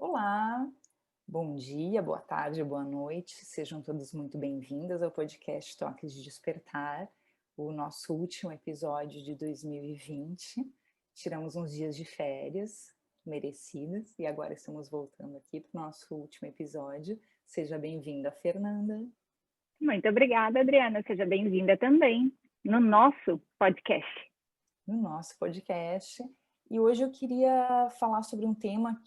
Olá, bom dia, boa tarde, boa noite, sejam todos muito bem-vindas ao podcast Toques de Despertar, o nosso último episódio de 2020. Tiramos uns dias de férias merecidas e agora estamos voltando aqui para o nosso último episódio. Seja bem-vinda, Fernanda. Muito obrigada, Adriana. Seja bem-vinda também no nosso podcast. No nosso podcast. E hoje eu queria falar sobre um tema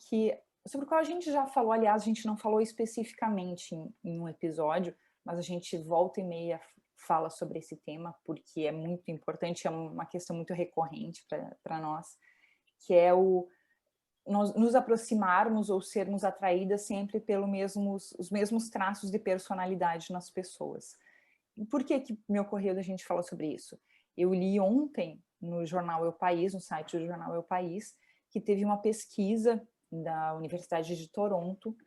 sobre o qual a gente já falou, aliás, a gente não falou especificamente em um episódio, mas a gente volta e meia fala sobre esse tema porque é muito importante, é uma questão muito recorrente para nós, que é nós nos aproximarmos ou sermos atraídas sempre os mesmos traços de personalidade nas pessoas. E por que me ocorreu da gente falar sobre isso? Eu li ontem no jornal Eu País, no site do jornal Eu País, que teve uma pesquisa da Universidade de Toronto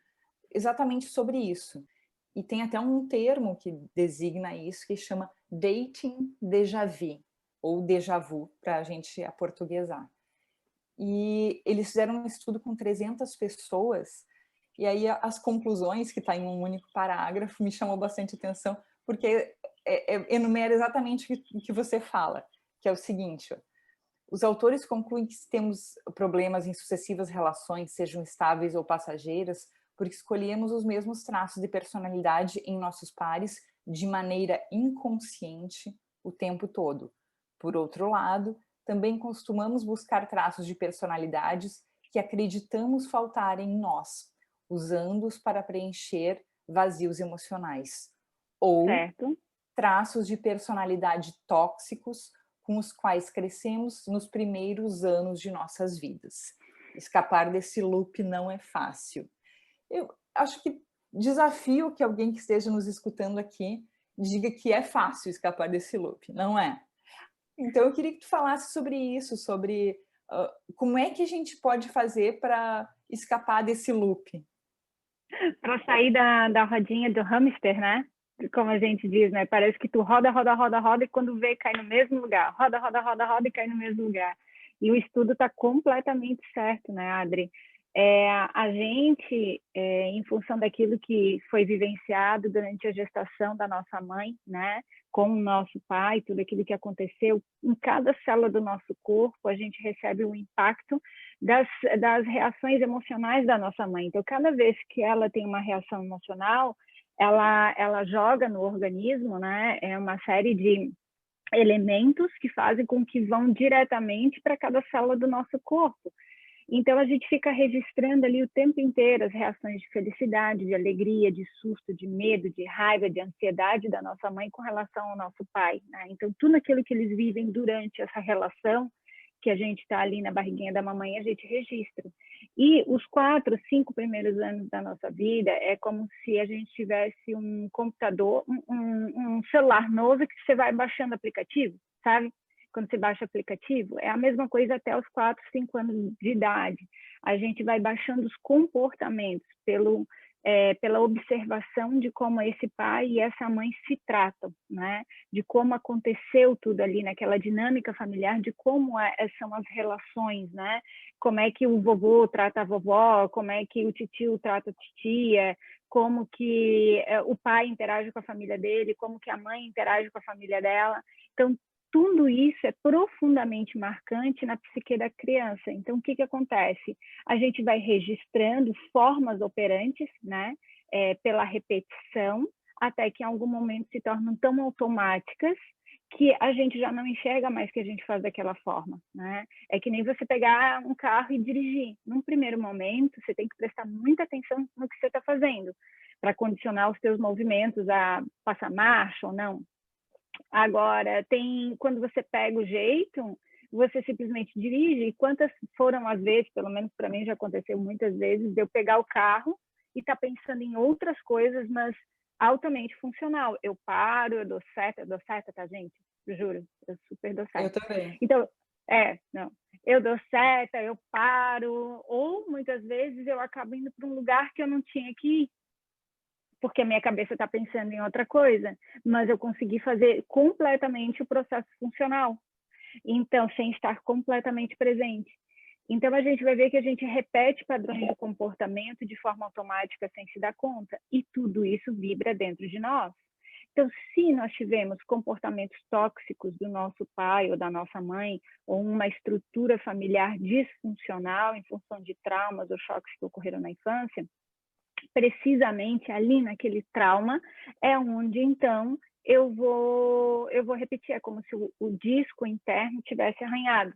exatamente sobre isso. E tem até um termo que designa isso, que chama dating déjà vu, ou déjà vu, para a gente aportuguesar. E eles fizeram um estudo com 300 pessoas, e aí as conclusões, que está em um único parágrafo, me chamou bastante atenção, porque enumera exatamente o que você fala, que é o seguinte: ó, os autores concluem que temos problemas em sucessivas relações, sejam estáveis ou passageiras, porque escolhemos os mesmos traços de personalidade em nossos pares de maneira inconsciente o tempo todo. Por outro lado, também costumamos buscar traços de personalidades que acreditamos faltarem em nós, usando-os para preencher vazios emocionais. Ou Certo? traços de personalidade tóxicos com os quais crescemos nos primeiros anos de nossas vidas. Escapar desse loop não é fácil. Eu acho que desafio que alguém que esteja nos escutando aqui diga que é fácil escapar desse loop, não é? Então eu queria que tu falasse sobre isso, sobre como é que a gente pode fazer para escapar desse loop. Para sair da rodinha do hamster, né? Como a gente diz, né? Parece que tu roda, roda, roda, roda e quando vê, cai no mesmo lugar. Roda, roda, roda, roda e cai no mesmo lugar. E o estudo está completamente certo, né, Adri? A gente, em função daquilo que foi vivenciado durante a gestação da nossa mãe, né, com o nosso pai, tudo aquilo que aconteceu, em cada célula do nosso corpo, a gente recebe um impacto das reações emocionais da nossa mãe. Então, cada vez que ela tem uma reação emocional, ela joga no organismo, né, uma série de elementos que fazem com que vão diretamente para cada célula do nosso corpo. Então, a gente fica registrando ali o tempo inteiro as reações de felicidade, de alegria, de susto, de medo, de raiva, de ansiedade da nossa mãe com relação ao nosso pai, né? Então, tudo aquilo que eles vivem durante essa relação, que a gente está ali na barriguinha da mamãe, a gente registra. E os 4, 5 primeiros anos da nossa vida é como se a gente tivesse um computador, um celular novo que você vai baixando aplicativo, sabe? Quando você baixa aplicativo, é a mesma coisa até os 4, 5 anos de idade. A gente vai baixando os comportamentos pela observação de como esse pai e essa mãe se tratam, né? De como aconteceu tudo ali naquela dinâmica familiar, de como são as relações, né? Como é que o vovô trata a vovó, como é que o titio trata a titia, como que o pai interage com a família dele, como que a mãe interage com a família dela. Então, tudo isso é profundamente marcante na psique da criança. Então, o que acontece? A gente vai registrando formas operantes, né, pela repetição, até que em algum momento se tornam tão automáticas que a gente já não enxerga mais que a gente faz daquela forma, né? É que nem você pegar um carro e dirigir. Num primeiro momento, você tem que prestar muita atenção no que você está fazendo, para condicionar os seus movimentos a passar marcha ou não. Agora, quando você pega o jeito, você simplesmente dirige. E quantas foram as vezes, pelo menos para mim já aconteceu muitas vezes, de eu pegar o carro e estar pensando em outras coisas, mas altamente funcional. Eu paro, eu dou seta, tá, gente? Eu juro, eu super dou Eu seta. também. Então, não. Eu dou seta, eu paro, ou muitas vezes eu acabo indo para um lugar que eu não tinha que ir, porque a minha cabeça está pensando em outra coisa, mas eu consegui fazer completamente o processo funcional, então, sem estar completamente presente. Então, a gente vai ver que a gente repete padrões de comportamento de forma automática sem se dar conta, e tudo isso vibra dentro de nós. Então, se nós tivemos comportamentos tóxicos do nosso pai ou da nossa mãe, ou uma estrutura familiar disfuncional em função de traumas ou choques que ocorreram na infância, precisamente ali naquele trauma é onde, então, eu vou repetir, é como se o disco interno tivesse arranhado.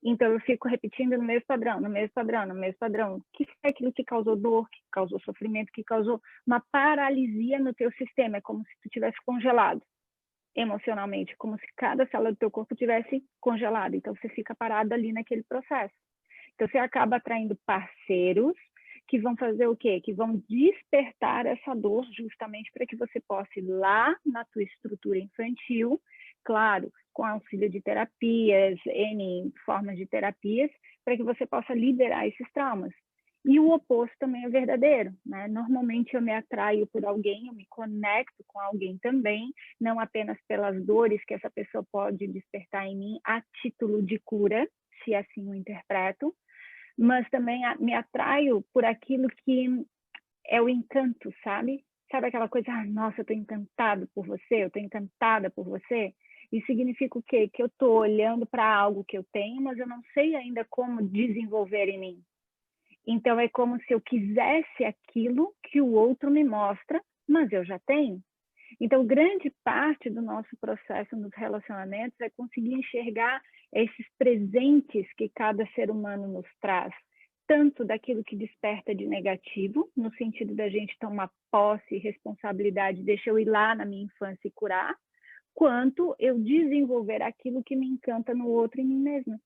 Então, eu fico repetindo no mesmo padrão, no mesmo padrão, no mesmo padrão. Que é aquilo que causou dor, que causou sofrimento, que causou uma paralisia no teu sistema. É como se tu tivesse congelado emocionalmente, como se cada célula do teu corpo tivesse congelado. Então, você fica parado ali naquele processo. Então, você acaba atraindo parceiros que vão fazer o quê? Que vão despertar essa dor justamente para que você possa ir lá na tua estrutura infantil, claro, com auxílio de terapias, N formas de terapias, para que você possa liberar esses traumas. E o oposto também é verdadeiro, né? Normalmente eu me atraio por alguém, eu me conecto com alguém também, não apenas pelas dores que essa pessoa pode despertar em mim a título de cura, se assim o interpreto, mas também me atraio por aquilo que é o encanto, sabe? Sabe aquela coisa, nossa, eu estou encantado por você, eu estou encantada por você? Isso significa o quê? Que eu estou olhando para algo que eu tenho, mas eu não sei ainda como desenvolver em mim. Então, é como se eu quisesse aquilo que o outro me mostra, mas eu já tenho. Então, grande parte do nosso processo nos relacionamentos é conseguir enxergar esses presentes que cada ser humano nos traz, tanto daquilo que desperta de negativo, no sentido da gente tomar posse e responsabilidade, deixa eu ir lá na minha infância e curar, quanto eu desenvolver aquilo que me encanta no outro e em mim mesma.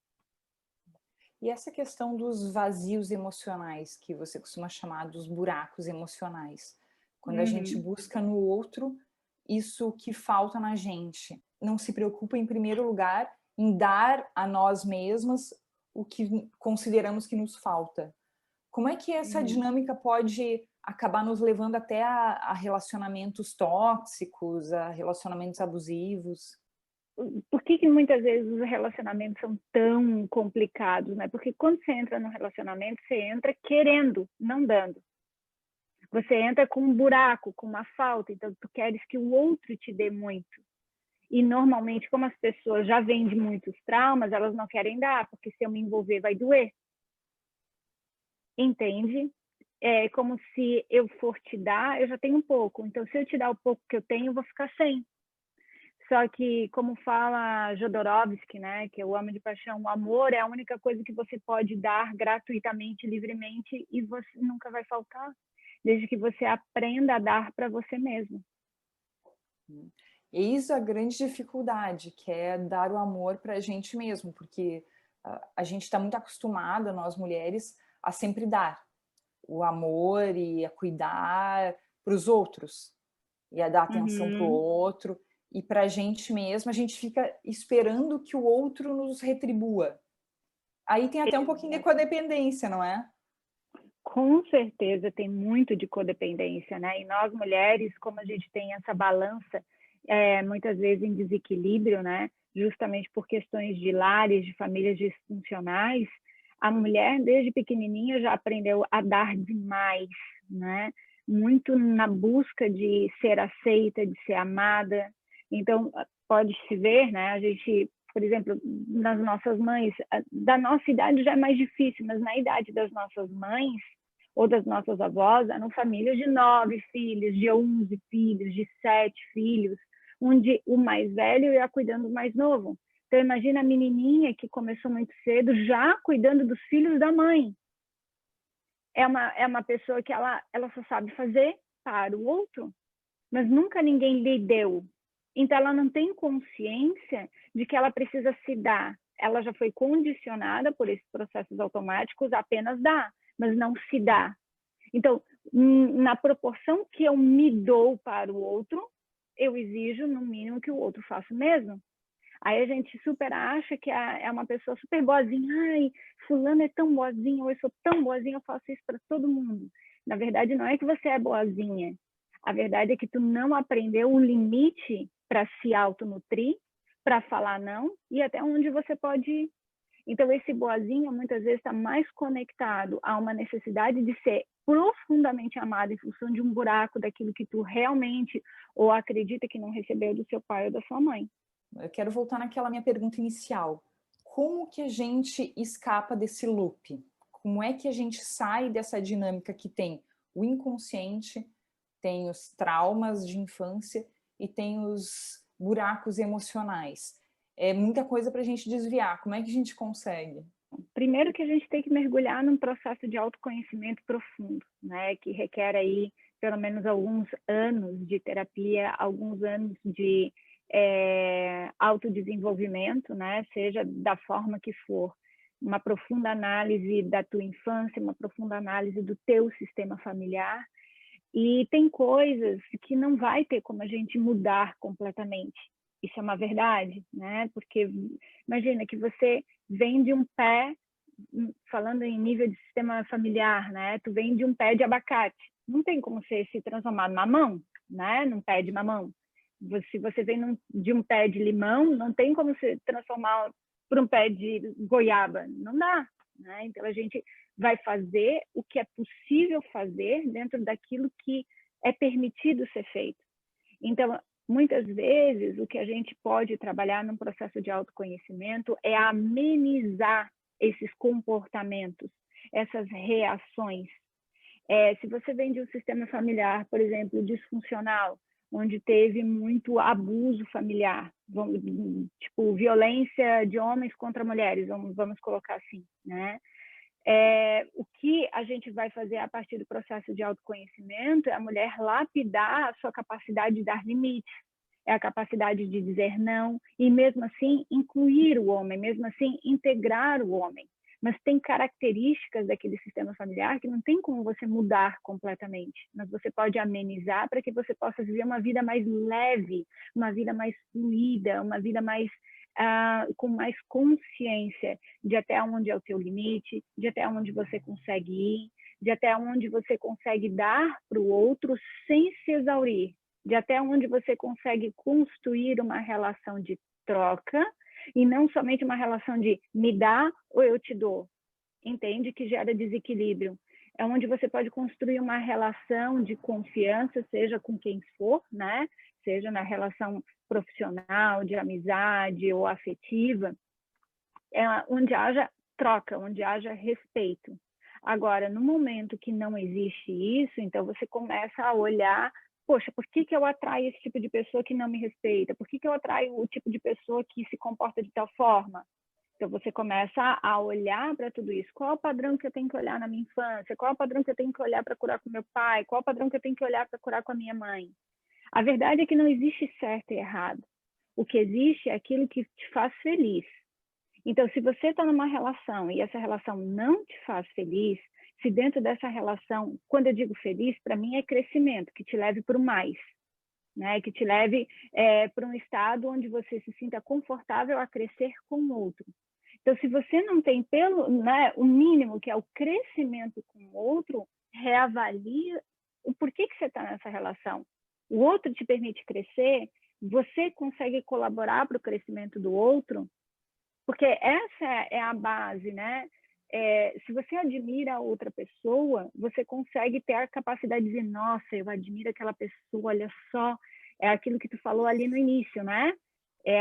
E essa questão dos vazios emocionais, que você costuma chamar dos buracos emocionais, quando a gente busca no outro isso que falta na gente, não se preocupa em primeiro lugar em dar a nós mesmas o que consideramos que nos falta. Como é que essa dinâmica pode acabar nos levando até a relacionamentos tóxicos, a relacionamentos abusivos? Por que muitas vezes os relacionamentos são tão complicados, né? Porque quando você entra no relacionamento, você entra querendo, não dando. Você entra com um buraco, com uma falta, então tu queres que o outro te dê muito. E normalmente, como as pessoas já vêm de muitos traumas, elas não querem dar, porque se eu me envolver vai doer. Entende? É como se eu for te dar, eu já tenho um pouco. Então, se eu te dar o pouco que eu tenho, eu vou ficar sem. Só que, como fala Jodorowsky, né, que eu amo de paixão, o amor é a única coisa que você pode dar gratuitamente, livremente, e você nunca vai faltar, desde que você aprenda a dar para você mesmo. Eis a grande dificuldade, que é dar o amor para a gente mesmo, porque a gente está muito acostumada, nós mulheres, a sempre dar o amor e a cuidar para os outros, e a dar atenção para o outro, e para a gente mesma, a gente fica esperando que o outro nos retribua. Aí tem até um pouquinho de codependência, não é? Com certeza tem muito de codependência, né? E nós mulheres, como a gente tem essa balança, muitas vezes em desequilíbrio, né? Justamente por questões de lares, de famílias disfuncionais, a mulher desde pequenininha já aprendeu a dar demais, né? Muito na busca de ser aceita, de ser amada. Então, pode-se ver, né? A gente, por exemplo, nas nossas mães, da nossa idade já é mais difícil, mas na idade das nossas mães ou das nossas avós, eram famílias de 9 filhos, de 11 filhos, de 7 filhos, onde o mais velho ia cuidando do mais novo. Então, imagina a menininha que começou muito cedo, já cuidando dos filhos da mãe. É uma pessoa que ela só sabe fazer para o outro, mas nunca ninguém lhe deu. Então, ela não tem consciência de que ela precisa se dar. Ela já foi condicionada por esses processos automáticos a apenas dar, mas não se dá. Então, na proporção que eu me dou para o outro, eu exijo, no mínimo, que o outro faça o mesmo. Aí a gente super acha que é uma pessoa super boazinha. Ai, fulano é tão boazinha, ou eu sou tão boazinha, eu faço isso para todo mundo. Na verdade, não é que você é boazinha. A verdade é que tu não aprendeu o limite para se autonutrir, para falar não, e até onde você pode ir. Então, esse boazinha, muitas vezes, está mais conectado a uma necessidade de ser profundamente amado em função de um buraco daquilo que tu realmente ou acredita que não recebeu do seu pai ou da sua mãe. Eu quero voltar naquela minha pergunta inicial. Como que a gente escapa desse loop? Como é que a gente sai dessa dinâmica que tem o inconsciente, tem os traumas de infância e tem os buracos emocionais? É muita coisa para a gente desviar. Como é que a gente consegue? Primeiro que a gente tem que mergulhar num processo de autoconhecimento profundo, né? Que requer aí pelo menos alguns anos de terapia, alguns anos de autodesenvolvimento, né? Seja da forma que for, uma profunda análise da tua infância, uma profunda análise do teu sistema familiar. E tem coisas que não vai ter como a gente mudar completamente. Isso é uma verdade, né? Porque imagina que você vem de um pé, falando em nível de sistema familiar, né? Tu vem de um pé de abacate. Não tem como você se transformar numa mamão, né? Num pé de mamão. Se você vem de um pé de limão, não tem como se transformar para um pé de goiaba. Não dá, né? Então, a gente vai fazer o que é possível fazer dentro daquilo que é permitido ser feito. Então, muitas vezes, o que a gente pode trabalhar num processo de autoconhecimento é amenizar esses comportamentos, essas reações. Se você vem de um sistema familiar, por exemplo, disfuncional, onde teve muito abuso familiar, tipo violência de homens contra mulheres, vamos colocar assim, né? O que a gente vai fazer a partir do processo de autoconhecimento é a mulher lapidar a sua capacidade de dar limites, é a capacidade de dizer não e mesmo assim incluir o homem, mesmo assim integrar o homem. Mas tem características daquele sistema familiar que não tem como você mudar completamente, mas você pode amenizar para que você possa viver uma vida mais leve, uma vida mais fluida, uma vida mais com mais consciência de até onde é o teu limite, de até onde você consegue ir, de até onde você consegue dar para o outro sem se exaurir, de até onde você consegue construir uma relação de troca e não somente uma relação de me dá ou eu te dou. Entende? Que gera desequilíbrio. É onde você pode construir uma relação de confiança, seja com quem for, né? Seja na relação profissional, de amizade ou afetiva, onde haja troca, onde haja respeito. Agora, no momento que não existe isso, então você começa a olhar, poxa, por que eu atraio esse tipo de pessoa que não me respeita? Por que eu atraio o tipo de pessoa que se comporta de tal forma? Então, você começa a olhar para tudo isso. Qual é o padrão que eu tenho que olhar na minha infância? Qual é o padrão que eu tenho que olhar para curar com meu pai? Qual é o padrão que eu tenho que olhar para curar com a minha mãe? A verdade é que não existe certo e errado. O que existe é aquilo que te faz feliz. Então, se você está numa relação e essa relação não te faz feliz, se dentro dessa relação, quando eu digo feliz, para mim é crescimento, que te leve para o mais, né? Que te leve para um estado onde você se sinta confortável a crescer com o outro. Então, se você não tem o mínimo, que é o crescimento com o outro, reavalia o porquê que você está nessa relação. O outro te permite crescer, você consegue colaborar para o crescimento do outro, porque essa é a base, né? Se você admira a outra pessoa, você consegue ter a capacidade de dizer, nossa, eu admiro aquela pessoa, olha só, é aquilo que tu falou ali no início, né?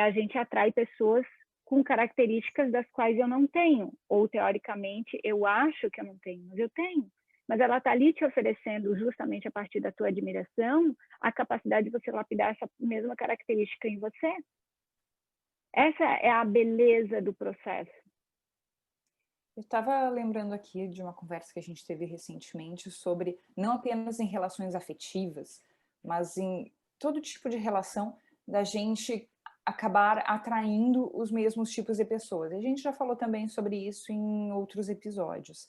A gente atrai pessoas com características das quais eu não tenho, ou teoricamente eu acho que eu não tenho, mas eu tenho. Mas ela está ali te oferecendo, justamente a partir da tua admiração, a capacidade de você lapidar essa mesma característica em você. Essa é a beleza do processo. Eu estava lembrando aqui de uma conversa que a gente teve recentemente sobre, não apenas em relações afetivas, mas em todo tipo de relação, da gente acabar atraindo os mesmos tipos de pessoas. A gente já falou também sobre isso em outros episódios.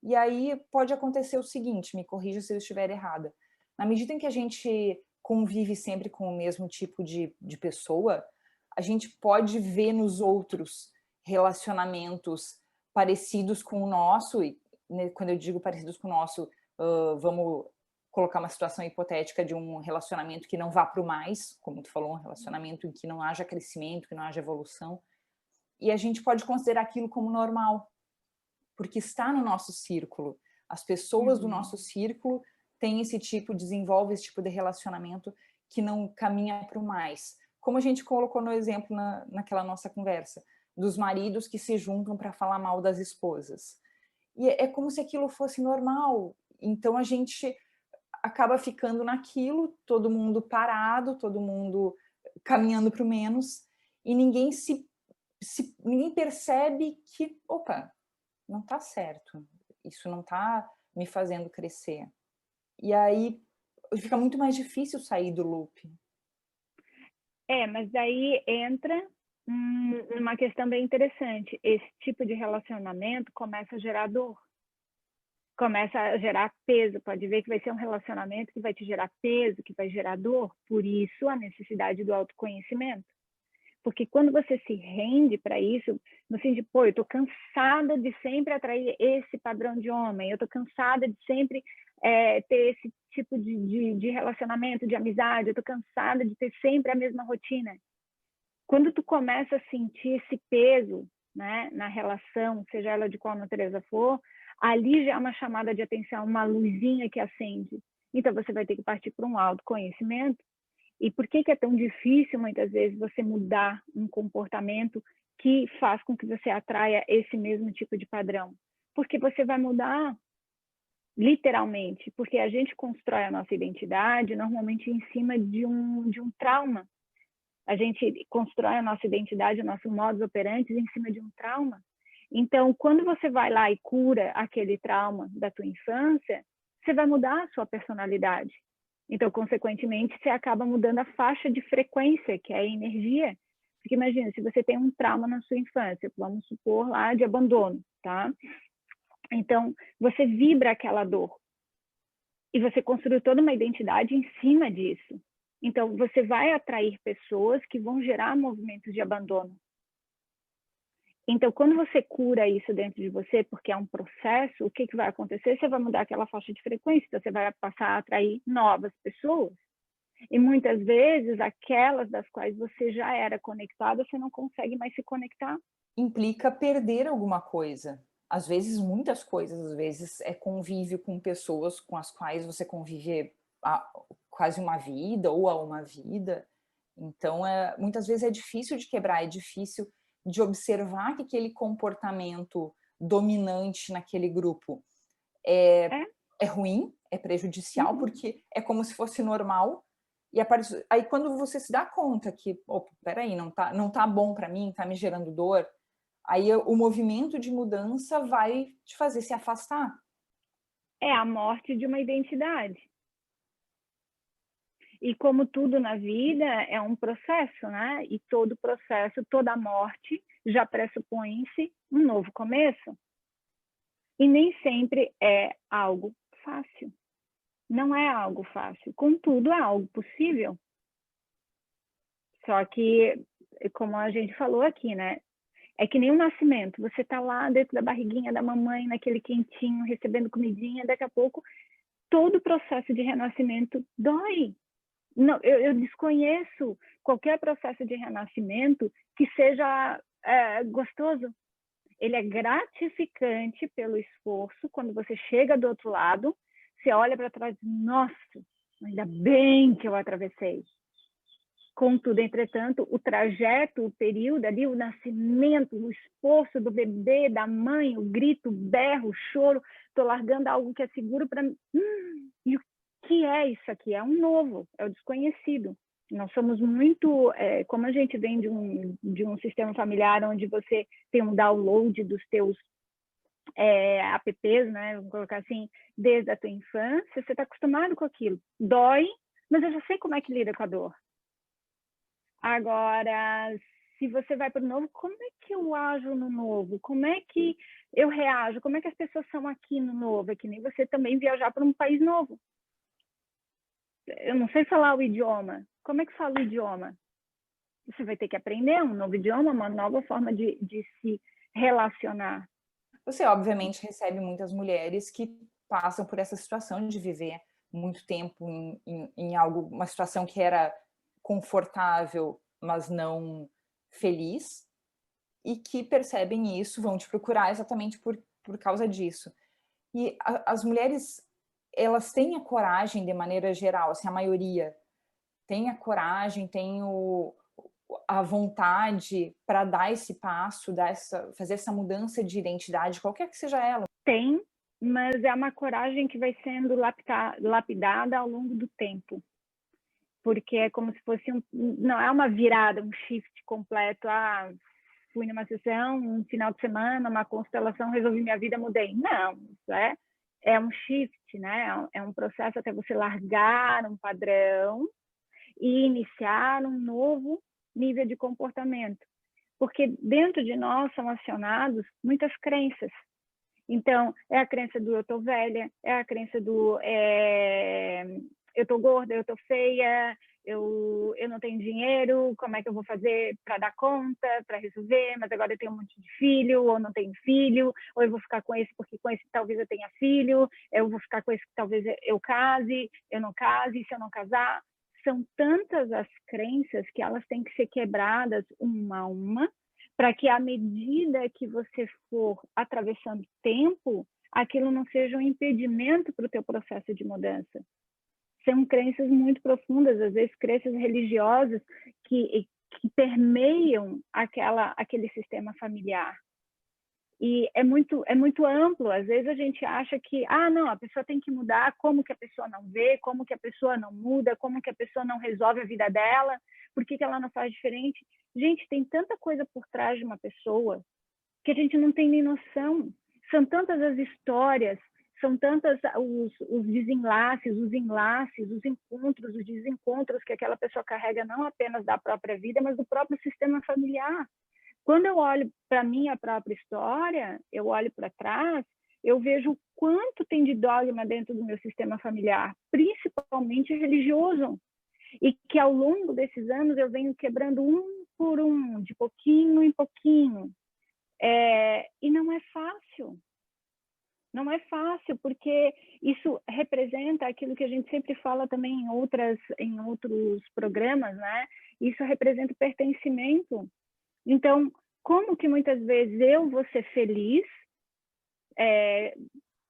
E aí pode acontecer o seguinte, me corrija se eu estiver errada. Na medida em que a gente convive sempre com o mesmo tipo de pessoa, a gente pode ver nos outros relacionamentos parecidos com o nosso, e né, quando eu digo parecidos com o nosso, vamos colocar uma situação hipotética de um relacionamento que não vá para o mais, como tu falou, um relacionamento em que não haja crescimento, que não haja evolução. e a gente pode considerar aquilo como normal, porque está no nosso círculo. As pessoas do nosso círculo têm desenvolvem esse tipo de relacionamento que não caminha para o mais. Como a gente colocou no exemplo naquela nossa conversa, dos maridos que se juntam para falar mal das esposas. E é como se aquilo fosse normal. Então a gente acaba ficando naquilo, todo mundo parado, todo mundo caminhando para o menos, e ninguém ninguém percebe que, opa, não está certo, isso não está me fazendo crescer. E aí fica muito mais difícil sair do loop. Mas daí entra uma questão bem interessante. Esse tipo de relacionamento começa a gerar dor, começa a gerar peso. Pode ver que vai ser um relacionamento que vai te gerar peso, que vai gerar dor. Por isso, a necessidade do autoconhecimento. Porque quando você se rende para isso, no sentido de, pô, eu estou cansada de sempre atrair esse padrão de homem, eu estou cansada de sempre ter esse tipo de relacionamento, de amizade, eu estou cansada de ter sempre a mesma rotina. Quando tu começa a sentir esse peso, né, na relação, seja ela de qual natureza for, ali já é uma chamada de atenção, uma luzinha que acende. Então, você vai ter que partir para um autoconhecimento. E por que é tão difícil, muitas vezes, você mudar um comportamento que faz com que você atraia esse mesmo tipo de padrão? Porque você vai mudar literalmente, porque a gente constrói a nossa identidade normalmente em cima de um trauma. A gente constrói a nossa identidade, o nosso modus operandi em cima de um trauma. Então, quando você vai lá e cura aquele trauma da tua infância, você vai mudar a sua personalidade. Então, consequentemente, você acaba mudando a faixa de frequência, que é a energia. Porque imagina, se você tem um trauma na sua infância, vamos supor lá de abandono, tá? Então, você vibra aquela dor. E você construiu toda uma identidade em cima disso. Então, você vai atrair pessoas que vão gerar movimentos de abandono. Então, quando você cura isso dentro de você, porque é um processo, o que vai acontecer? Você vai mudar aquela faixa de frequência, então você vai passar a atrair novas pessoas. E muitas vezes, aquelas das quais você já era conectada, você não consegue mais se conectar. Implica perder alguma coisa. Às vezes, muitas coisas. Às vezes, é convívio com pessoas com as quais você convive há quase uma vida ou há uma vida. Então, muitas vezes é difícil de quebrar, é difícil de observar que aquele comportamento dominante naquele grupo é ruim, é prejudicial, porque é como se fosse normal. E aí, quando você se dá conta que, peraí, não tá bom para mim, tá me gerando dor, aí o movimento de mudança vai te fazer se afastar. É a morte de uma identidade. E como tudo na vida, é um processo, né? E todo processo, toda morte, já pressupõe-se um novo começo. E nem sempre é algo fácil. Não é algo fácil. Contudo, é algo possível. Só que, como a gente falou aqui, né? É que nem um nascimento. Você está lá dentro da barriguinha da mamãe, naquele quentinho, recebendo comidinha. Daqui a pouco, todo o processo de renascimento dói. Não, eu desconheço qualquer processo de renascimento que seja gostoso. Ele é gratificante pelo esforço. Quando você chega do outro lado, você olha para trás e diz, nossa, ainda bem que eu atravessei. Contudo, entretanto, o trajeto, o período ali, o nascimento, o esforço do bebê, da mãe, o grito, o berro, o choro, estou largando algo que é seguro para mim. E o que é isso aqui? É um novo, é o desconhecido. Nós somos muito, como a gente vem de um sistema familiar onde você tem um download dos teus apps, né? Vamos colocar assim, desde a tua infância, você está acostumado com aquilo. Dói, mas eu já sei como é que lida com a dor. Agora, se você vai para o novo, como é que eu ajo no novo? Como é que eu reajo? Como é que as pessoas são aqui no novo? É que nem você também viajar para um país novo. Eu não sei falar o idioma. Como é que fala o idioma? Você vai ter que aprender um novo idioma, uma nova forma de se relacionar. Você, obviamente, recebe muitas mulheres que passam por essa situação de viver muito tempo em uma situação que era confortável, mas não feliz. e que percebem isso, vão te procurar exatamente por causa disso. E as mulheres, elas têm a coragem, de maneira geral, assim, a maioria, tem a coragem, tem a vontade para dar esse passo, fazer essa mudança de identidade, qualquer que seja ela. Tem, mas é uma coragem que vai sendo lapidada ao longo do tempo. Porque é como se fosse não é uma virada, um shift completo. Fui numa sessão, um final de semana, uma constelação, resolvi minha vida, mudei. Não, isso é um shift, né? É um processo até você largar um padrão e iniciar um novo nível de comportamento. Porque dentro de nós são acionados muitas crenças. Então, é a crença do eu tô velha, é a crença do eu tô gorda, eu tô feia, eu não tenho dinheiro, como é que eu vou fazer para dar conta, para resolver, mas agora eu tenho um monte de filho, ou não tenho filho, ou eu vou ficar com esse porque com esse talvez eu tenha filho, eu vou ficar com esse que talvez eu case, eu não case, se eu não casar. São tantas as crenças que elas têm que ser quebradas uma a uma, para que à medida que você for atravessando o tempo, aquilo não seja um impedimento para o teu processo de mudança. São crenças muito profundas, às vezes crenças religiosas que permeiam aquele sistema familiar. E é muito amplo. Às vezes a gente acha que, não, a pessoa tem que mudar, como que a pessoa não vê, como que a pessoa não muda, como que a pessoa não resolve a vida dela, por que ela não faz diferente? Gente, tem tanta coisa por trás de uma pessoa que a gente não tem nem noção. São tantas as histórias, são tantas os desenlaces, os enlaces, os encontros, os desencontros que aquela pessoa carrega não apenas da própria vida, mas do próprio sistema familiar. Quando eu olho para a minha própria história, eu olho para trás, eu vejo o quanto tem de dogma dentro do meu sistema familiar, principalmente religioso, e que ao longo desses anos eu venho quebrando um por um, de pouquinho em pouquinho. E não é fácil. Não é fácil, porque isso representa aquilo que a gente sempre fala também em outros programas, né? Isso representa pertencimento. Então, como que muitas vezes eu vou ser feliz,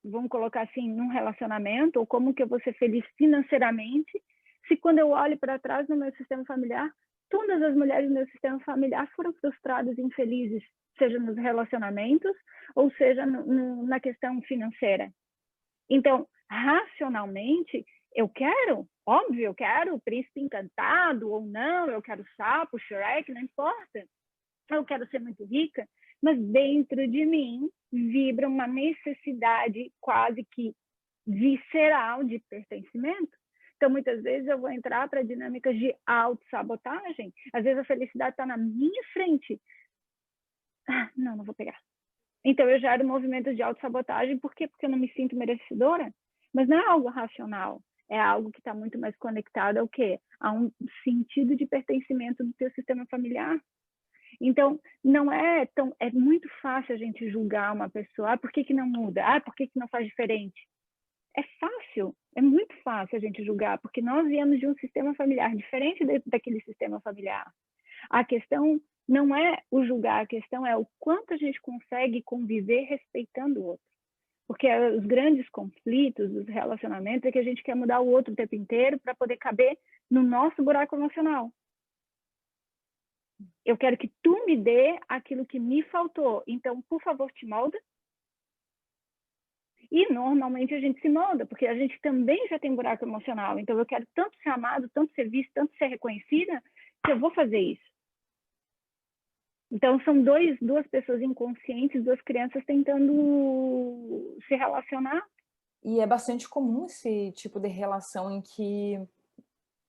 vamos colocar assim, num relacionamento, ou como que eu vou ser feliz financeiramente, se quando eu olho para trás no meu sistema familiar, todas as mulheres do meu sistema familiar foram frustradas e infelizes, seja nos relacionamentos, ou seja na questão financeira. Então, racionalmente, eu quero o príncipe encantado ou não, eu quero sapo, Shrek, não importa. Eu quero ser muito rica, mas dentro de mim vibra uma necessidade quase que visceral de pertencimento. Então, muitas vezes eu vou entrar para dinâmicas de autossabotagem. Às vezes a felicidade está na minha frente. Não vou pegar. Então, eu gero movimentos de autossabotagem. Por quê? Porque eu não me sinto merecedora. Mas não é algo racional. É algo que está muito mais conectado ao quê? A um sentido de pertencimento do teu sistema familiar. Então, é muito fácil a gente julgar uma pessoa. Por que não muda? Por que não faz diferente? É fácil, é muito fácil a gente julgar, porque nós viemos de um sistema familiar diferente daquele sistema familiar. A questão não é o julgar, a questão é o quanto a gente consegue conviver respeitando o outro. Porque os grandes conflitos, os relacionamentos, é que a gente quer mudar o outro o tempo inteiro para poder caber no nosso buraco emocional. Eu quero que tu me dê aquilo que me faltou. Então, por favor, te molda. E normalmente a gente se molda, porque a gente também já tem buraco emocional. Então, eu quero tanto ser amado, tanto ser visto, tanto ser reconhecida, que eu vou fazer isso. Então, são duas pessoas inconscientes, duas crianças tentando se relacionar. E é bastante comum esse tipo de relação em que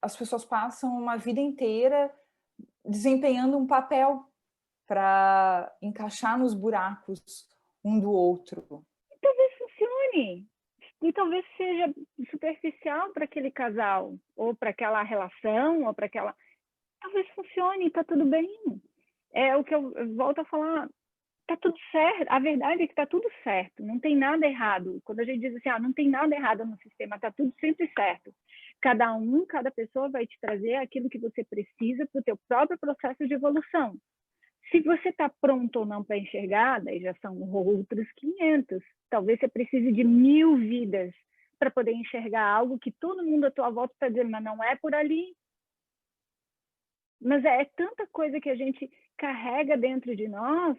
as pessoas passam uma vida inteira desempenhando um papel para encaixar nos buracos um do outro. Talvez funcione. E talvez seja superficial para aquele casal, ou para aquela relação, ou para aquela... Talvez funcione, está tudo bem. É o que eu volto a falar, está tudo certo. A verdade é que está tudo certo, não tem nada errado. Quando a gente diz assim, não tem nada errado no sistema, está tudo sempre certo. Cada pessoa vai te trazer aquilo que você precisa para o teu próprio processo de evolução. Se você está pronto ou não para enxergar, daí já são outros 500. Talvez você precise de 1000 vidas para poder enxergar algo que todo mundo à tua volta está dizendo, mas não é por ali. Mas é tanta coisa que a gente carrega dentro de nós,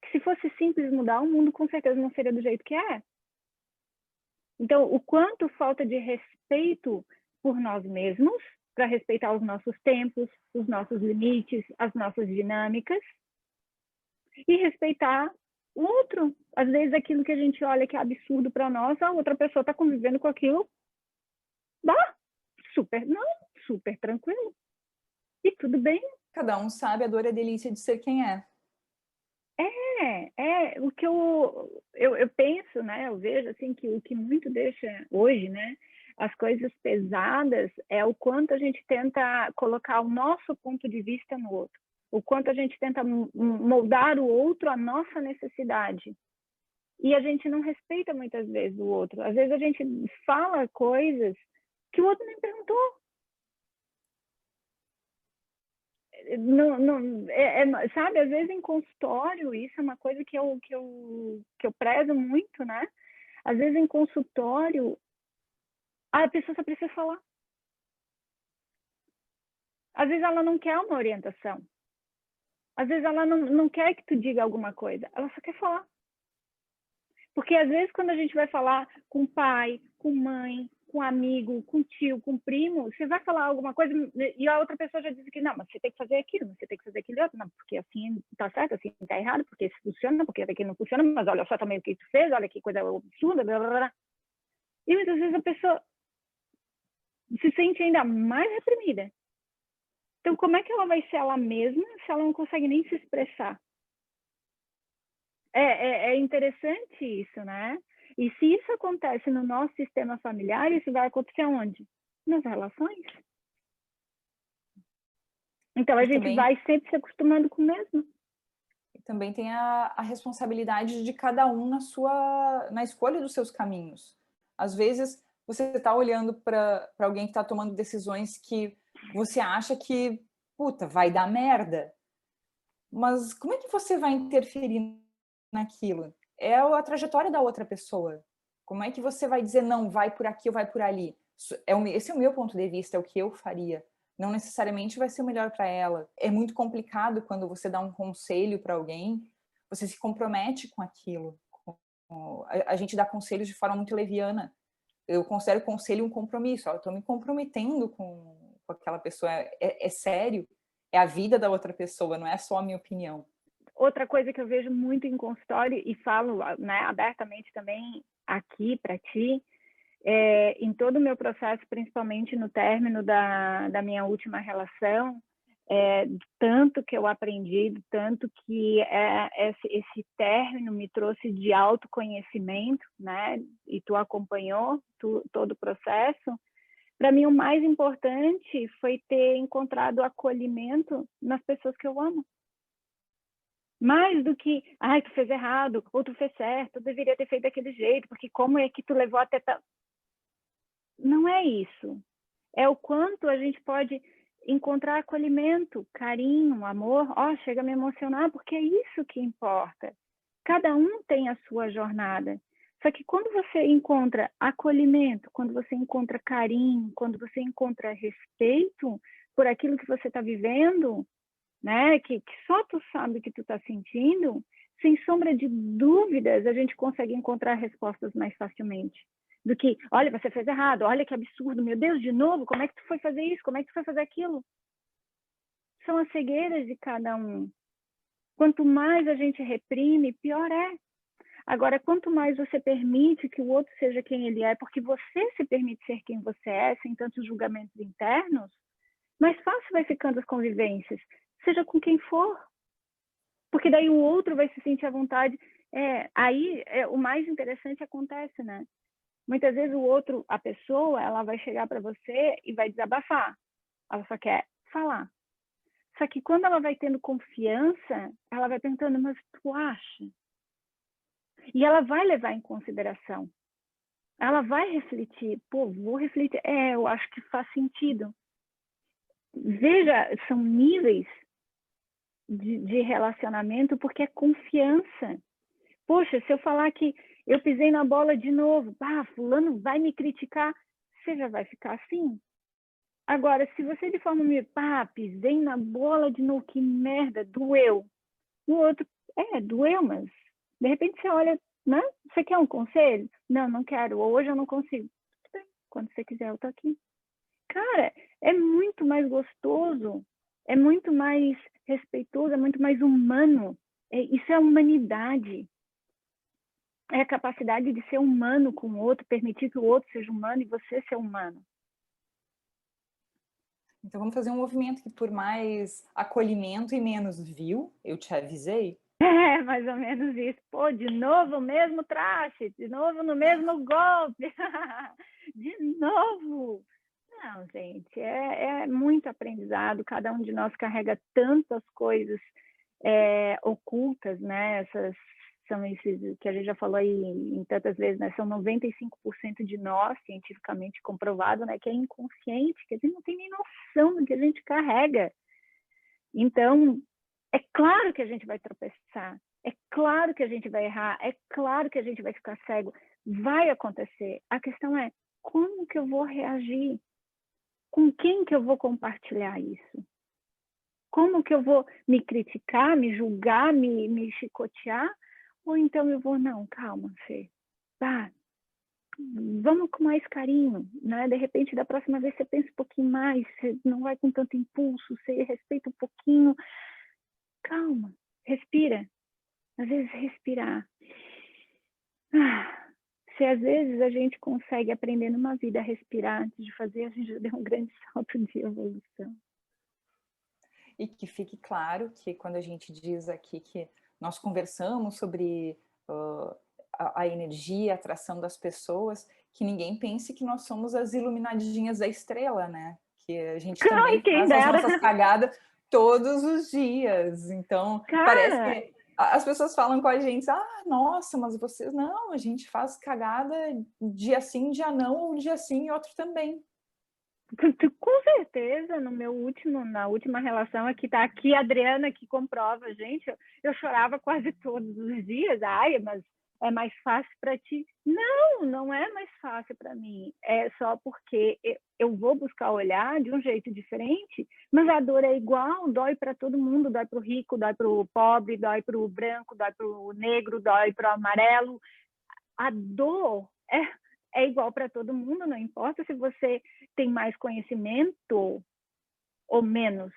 que se fosse simples mudar, o mundo com certeza não seria do jeito que é. Então, o quanto falta de respeito por nós mesmos, para respeitar os nossos tempos, os nossos limites, as nossas dinâmicas, e respeitar o outro. Às vezes, aquilo que a gente olha que é absurdo para nós, a outra pessoa está convivendo com aquilo, super tranquilo. E tudo bem. Cada um sabe a dor e a delícia de ser quem é. O que eu penso, né? Eu vejo assim que o que muito deixa hoje, né? As coisas pesadas é o quanto a gente tenta colocar o nosso ponto de vista no outro, o quanto a gente tenta moldar o outro à nossa necessidade. E a gente não respeita muitas vezes o outro. Às vezes a gente fala coisas que o outro nem perguntou. Sabe, às vezes em consultório, isso é uma coisa que eu prezo muito, né? Às vezes em consultório, a pessoa só precisa falar. Às vezes ela não quer uma orientação. Às vezes ela não quer que tu diga alguma coisa, ela só quer falar. Porque às vezes quando a gente vai falar com pai, com mãe, com amigo, com tio, com primo, você vai falar alguma coisa e a outra pessoa já diz que não, mas você tem que fazer aquilo, você tem que fazer aquilo outro, não, porque assim tá certo, assim tá errado, porque isso funciona, porque aqui não funciona, mas olha só também o que tu fez, olha que coisa absurda, blá, blá, blá. E muitas vezes a pessoa se sente ainda mais reprimida. Então, como é que ela vai ser ela mesma se ela não consegue nem se expressar? É interessante isso, né? E se isso acontece no nosso sistema familiar, isso vai acontecer onde? Nas relações. Então, a gente também vai sempre se acostumando com o mesmo. E também tem a responsabilidade de cada um na escolha dos seus caminhos. Às vezes, você está olhando para alguém que está tomando decisões que você acha que, puta, vai dar merda. Mas como é que você vai interferir naquilo? É a trajetória da outra pessoa. Como é que você vai dizer, não, vai por aqui ou vai por ali? Esse é o meu ponto de vista, é o que eu faria. Não necessariamente vai ser o melhor para ela. É muito complicado quando você dá um conselho para alguém, você se compromete com aquilo. A gente dá conselhos de forma muito leviana. Eu considero conselho um compromisso. Eu estou me comprometendo com aquela pessoa. É sério. É a vida da outra pessoa, não é só a minha opinião. Outra coisa que eu vejo muito em consultório e falo, né, abertamente também aqui para ti, em todo o meu processo, principalmente no término da minha última relação, tanto que eu aprendi, tanto que esse término me trouxe de autoconhecimento, né? E tu acompanhou todo o processo. Para mim, o mais importante foi ter encontrado acolhimento nas pessoas que eu amo. Mais do que, tu fez errado, ou tu fez certo, tu deveria ter feito daquele jeito, porque como é que tu levou até... Não é isso. É o quanto a gente pode encontrar acolhimento, carinho, amor. Chega a me emocionar, porque é isso que importa. Cada um tem a sua jornada. Só que quando você encontra acolhimento, quando você encontra carinho, quando você encontra respeito por aquilo que você está vivendo, né, que só tu sabe o que tu está sentindo, sem sombra de dúvidas, a gente consegue encontrar respostas mais facilmente. Do que, olha, você fez errado, olha que absurdo, meu Deus, de novo, como é que tu foi fazer isso, como é que tu foi fazer aquilo? São as cegueiras de cada um. Quanto mais a gente reprime, pior é. Agora, quanto mais você permite que o outro seja quem ele é, porque você se permite ser quem você é, sem tantos julgamentos internos, mais fácil vai ficando as convivências, seja com quem for. Porque daí o outro vai se sentir à vontade. Aí o mais interessante acontece, né? Muitas vezes o outro, a pessoa, ela vai chegar para você e vai desabafar. Ela só quer falar. Só que quando ela vai tendo confiança, ela vai perguntando, mas tu acha? E ela vai levar em consideração. Ela vai refletir. Vou refletir. Eu acho que faz sentido. Veja, são níveis de relacionamento, porque é confiança. Poxa, se eu falar que eu pisei na bola de novo, fulano vai me criticar, você já vai ficar assim? Agora, se você de forma pisei na bola de novo, que merda, doeu. O outro, doeu, mas de repente você olha, né? Você quer um conselho? Não, não quero, hoje eu não consigo. Quando você quiser, eu tô aqui. Cara, é muito mais gostoso, é muito mais respeitoso, é muito mais humano. Isso é humanidade. É a capacidade de ser humano com o outro, permitir que o outro seja humano e você ser humano. Então vamos fazer um movimento que por mais acolhimento e menos viu, eu te avisei. É, mais ou menos isso. Pô, de novo o mesmo traste, de novo no mesmo golpe. De novo. Não, gente, é muito aprendizado. Cada um de nós carrega tantas coisas ocultas, né? São esses que a gente já falou aí em tantas vezes, né? São 95% de nós, cientificamente comprovado, né? Que é inconsciente, que a gente não tem nem noção do que a gente carrega. Então, é claro que a gente vai tropeçar, é claro que a gente vai errar, é claro que a gente vai ficar cego. Vai acontecer. A questão é, como que eu vou reagir? Com quem que eu vou compartilhar isso? Como que eu vou me criticar, me julgar, me chicotear? Ou então eu vou, não, calma, Fê. Vamos com mais carinho, né? De repente, da próxima vez você pensa um pouquinho mais, você não vai com tanto impulso, você respeita um pouquinho. Calma, respira. Às vezes, respirar. Se às vezes a gente consegue aprender numa vida a respirar antes de fazer, a gente já deu um grande salto de evolução. E que fique claro que quando a gente diz aqui que nós conversamos sobre a energia, a atração das pessoas, que ninguém pense que nós somos as iluminadinhas da estrela, né? Que a gente também faz as nossas cagadas todos os dias. Então, parece que as pessoas falam com a gente, nossa, mas vocês... Não, a gente faz cagada dia sim, dia não, ou dia sim e outro também. Com certeza, na última relação aqui, tá aqui a Adriana que comprova, gente, eu chorava quase todos os dias. Mas é mais fácil para ti? Não, não é mais fácil para mim. É só porque eu vou buscar olhar de um jeito diferente, mas a dor é igual, dói para todo mundo, dói para o rico, dói para o pobre, dói para o branco, dói para o negro, dói para o amarelo. A dor é igual para todo mundo, não importa se você tem mais conhecimento ou menos.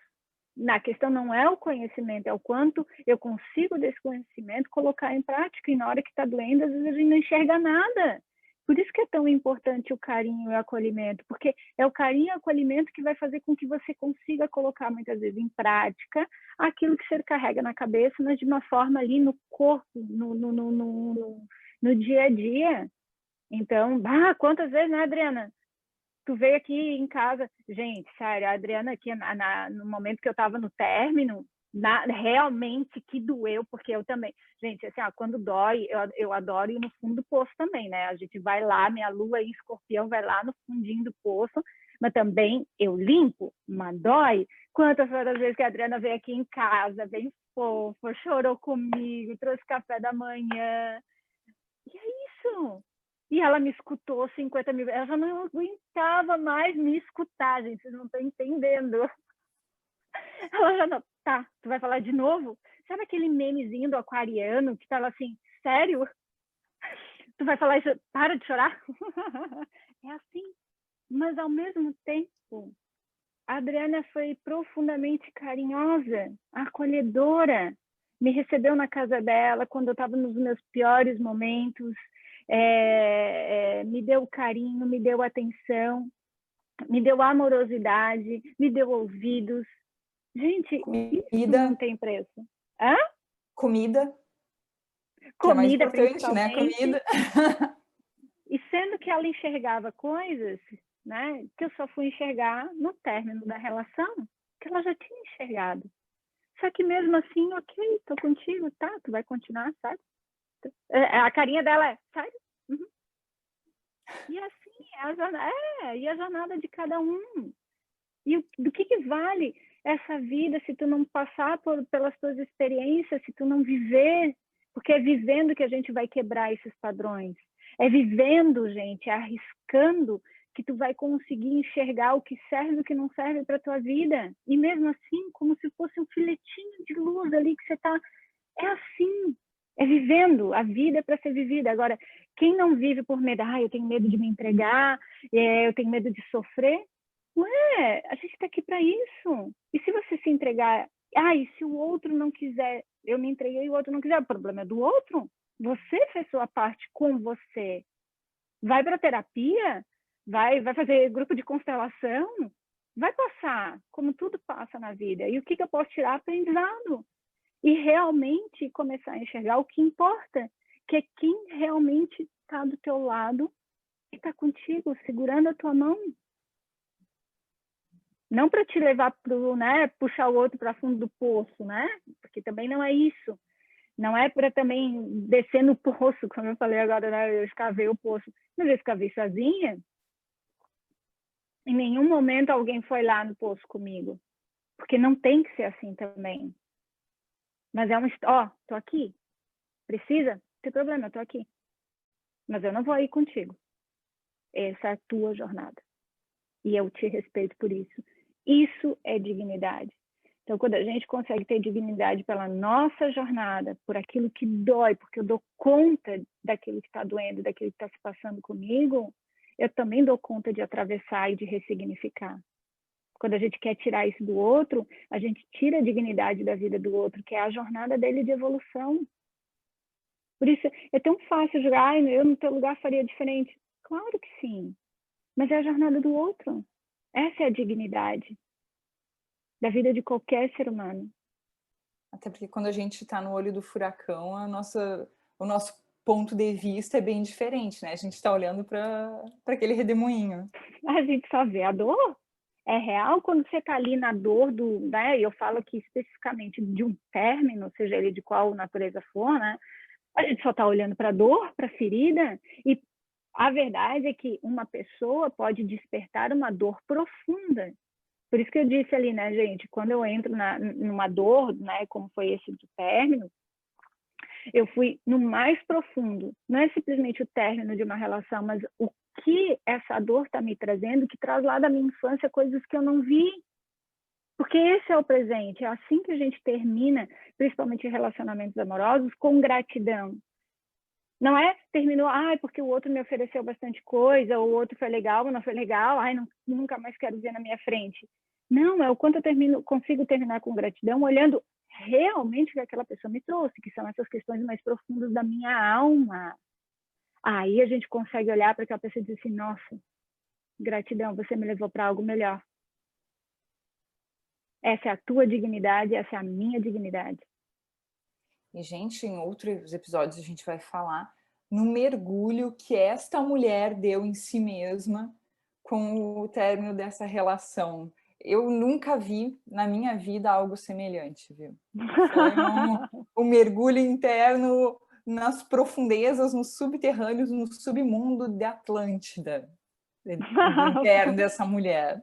Na questão não é o conhecimento, é o quanto eu consigo desse conhecimento colocar em prática. E na hora que está doendo, às vezes a gente não enxerga nada. Por isso que é tão importante o carinho e o acolhimento, porque é o carinho e o acolhimento que vai fazer com que você consiga colocar, muitas vezes, em prática aquilo que você carrega na cabeça, mas de uma forma ali no corpo, no dia a dia. Então, quantas vezes, né, Adriana? Tu veio aqui em casa, gente, sério, a Adriana aqui no momento que eu estava no término, realmente que doeu, porque eu também, gente, assim, quando dói, eu adoro ir no fundo do poço também, né? A gente vai lá, minha lua em escorpião vai lá no fundinho do poço, mas também eu limpo, mas dói. Quantas vezes que a Adriana veio aqui em casa, bem fofa, chorou comigo, trouxe café da manhã. E é isso. E ela me escutou 50 mil vezes. Ela já não aguentava mais me escutar, gente. Vocês não estão entendendo. Ela já não... Tá, tu vai falar de novo? Sabe aquele memezinho do aquariano que tava assim, sério? Tu vai falar isso? Para de chorar? É assim. Mas, ao mesmo tempo, a Adriana foi profundamente carinhosa, acolhedora. Me recebeu na casa dela quando eu estava nos meus piores momentos. Me deu carinho, me deu atenção, me deu amorosidade, me deu ouvidos. Gente, comida, isso não tem preço. Hã? Comida, que é mais importante, né? Comida. E sendo que ela enxergava coisas, né, que eu só fui enxergar no término da relação, que ela já tinha enxergado. Só que mesmo assim, ok, tô contigo, tá? Tu vai continuar, sabe? A carinha dela é, sério? Uhum. E assim, e a jornada de cada um. E do que vale? essa vida se tu não passar pelas tuas experiências, se tu não viver, porque é vivendo que a gente vai quebrar esses padrões. É vivendo, gente, é arriscando que tu vai conseguir enxergar o que serve e o que não serve para tua vida. E mesmo assim, como se fosse um filetinho de luz ali que você tá... É assim, é vivendo. A vida é para ser vivida. Agora, quem não vive por medo, eu tenho medo de me entregar, eu tenho medo de sofrer, não é, a gente está aqui para isso. E se você se entregar, e se o outro não quiser, eu me entreguei e o outro não quiser, o problema é do outro. Você fez sua parte com você. Vai para terapia, vai fazer grupo de constelação, vai passar, como tudo passa na vida. E o que eu posso tirar? Aprendizado. E realmente começar a enxergar o que importa, que é quem realmente está do teu lado e está contigo, segurando a tua mão. Não para te levar para né, puxar o outro para fundo do poço, né? Porque também não é isso. Não é para também descer no poço, como eu falei agora, né? Eu escavei o poço. Mas eu escavei sozinha. Em nenhum momento alguém foi lá no poço comigo. Porque não tem que ser assim também. Mas é tô aqui. Precisa? Não tem problema, eu tô aqui. Mas eu não vou ir contigo. Essa é a tua jornada. E eu te respeito por isso. Isso é dignidade. Então, quando a gente consegue ter dignidade pela nossa jornada, por aquilo que dói, porque eu dou conta daquilo que está doendo, daquilo que está se passando comigo, eu também dou conta de atravessar e de ressignificar. Quando a gente quer tirar isso do outro, a gente tira a dignidade da vida do outro, que é a jornada dele de evolução. Por isso, é tão fácil julgar, eu no teu lugar faria diferente. Claro que sim, mas é a jornada do outro. Essa é a dignidade da vida de qualquer ser humano. Até porque quando a gente está no olho do furacão, o nosso ponto de vista é bem diferente, né? A gente está olhando para aquele redemoinho. A gente só vê a dor. É real quando você está ali na dor né? E eu falo aqui especificamente de um término, seja ele de qual natureza for, né? A gente só está olhando para a dor, para a ferida, e a verdade é que uma pessoa pode despertar uma dor profunda. Por isso que eu disse ali, né, gente, quando eu entro numa dor, né, como foi esse do término, eu fui no mais profundo. Não é simplesmente o término de uma relação, mas o que essa dor está me trazendo, que traz lá da minha infância coisas que eu não vi. Porque esse é o presente. É assim que a gente termina, principalmente relacionamentos amorosos, com gratidão. Não é terminou, porque o outro me ofereceu bastante coisa, ou o outro foi legal, mas não foi legal, nunca mais quero ver na minha frente. Não, é o quanto eu consigo terminar com gratidão, olhando realmente o que aquela pessoa me trouxe, que são essas questões mais profundas da minha alma. Aí a gente consegue olhar para aquela pessoa e dizer assim, nossa, gratidão, você me levou para algo melhor. Essa é a tua dignidade, essa é a minha dignidade. E, gente, em outros episódios a gente vai falar no mergulho que esta mulher deu em si mesma com o término dessa relação. Eu nunca vi na minha vida algo semelhante, viu? Foi um mergulho interno nas profundezas, nos subterrâneos, no submundo de Atlântida, interno dessa mulher.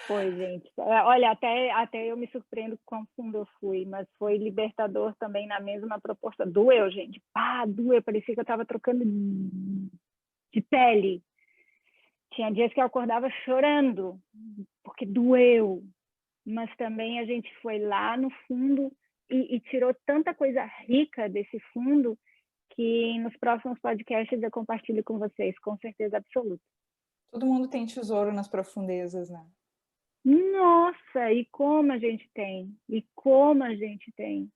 Foi, gente. Olha, até eu me surpreendo com quão fundo eu fui, mas foi libertador também na mesma proporção. Doeu, gente. Doeu. Parecia que eu estava trocando de pele. Tinha dias que eu acordava chorando, porque doeu. Mas também a gente foi lá no fundo e tirou tanta coisa rica desse fundo que nos próximos podcasts eu compartilho com vocês, com certeza absoluta. Todo mundo tem tesouro nas profundezas, né? Nossa, e como a gente tem, e como a gente tem.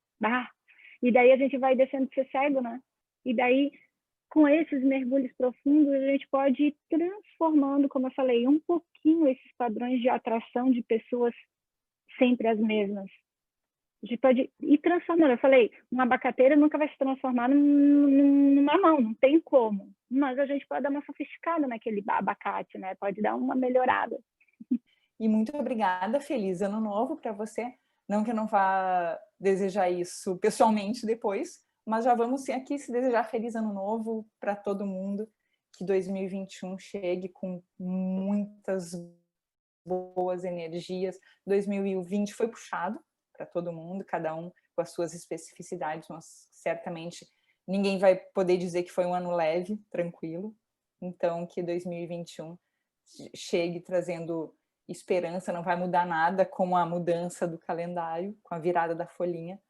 E daí a gente vai deixando de ser cego, né? E daí, com esses mergulhos profundos, a gente pode ir transformando, como eu falei, um pouquinho esses padrões de atração de pessoas sempre as mesmas. A gente pode ir transformando. Eu falei, uma abacateira nunca vai se transformar numa mão, não tem como. Mas a gente pode dar uma sofisticada naquele abacate, né? Pode dar uma melhorada. E muito obrigada, feliz ano novo para você. Não que eu não vá desejar isso pessoalmente depois, mas já vamos aqui se desejar feliz ano novo para todo mundo, que 2021 chegue com muitas boas energias. 2020 foi puxado para todo mundo, cada um com as suas especificidades, mas certamente ninguém vai poder dizer que foi um ano leve, tranquilo. Então, que 2021 chegue trazendo esperança, não vai mudar nada com a mudança do calendário, com a virada da folhinha,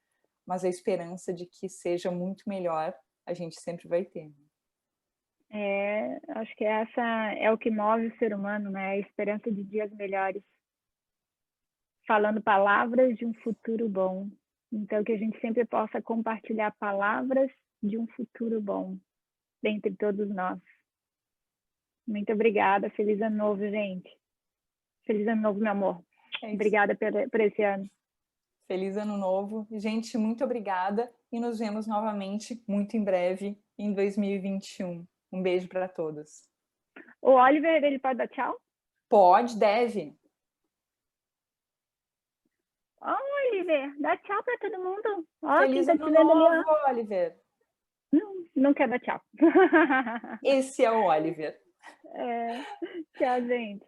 mas a esperança de que seja muito melhor, a gente sempre vai ter. Acho que essa é o que move o ser humano, né? A esperança de dias melhores. Falando palavras de um futuro bom. Então, que a gente sempre possa compartilhar palavras de um futuro bom dentre todos nós. Muito obrigada. Feliz ano novo, gente. Feliz ano novo, meu amor. Obrigada por esse ano. Feliz ano novo. Gente, muito obrigada e nos vemos novamente muito em breve, em 2021. Um beijo para todos. O Oliver, ele pode dar tchau? Pode, deve. Oliver, dá tchau para todo mundo. Feliz ano novo, Oliver. Não quer dar tchau. Esse é o Oliver. Tchau, gente.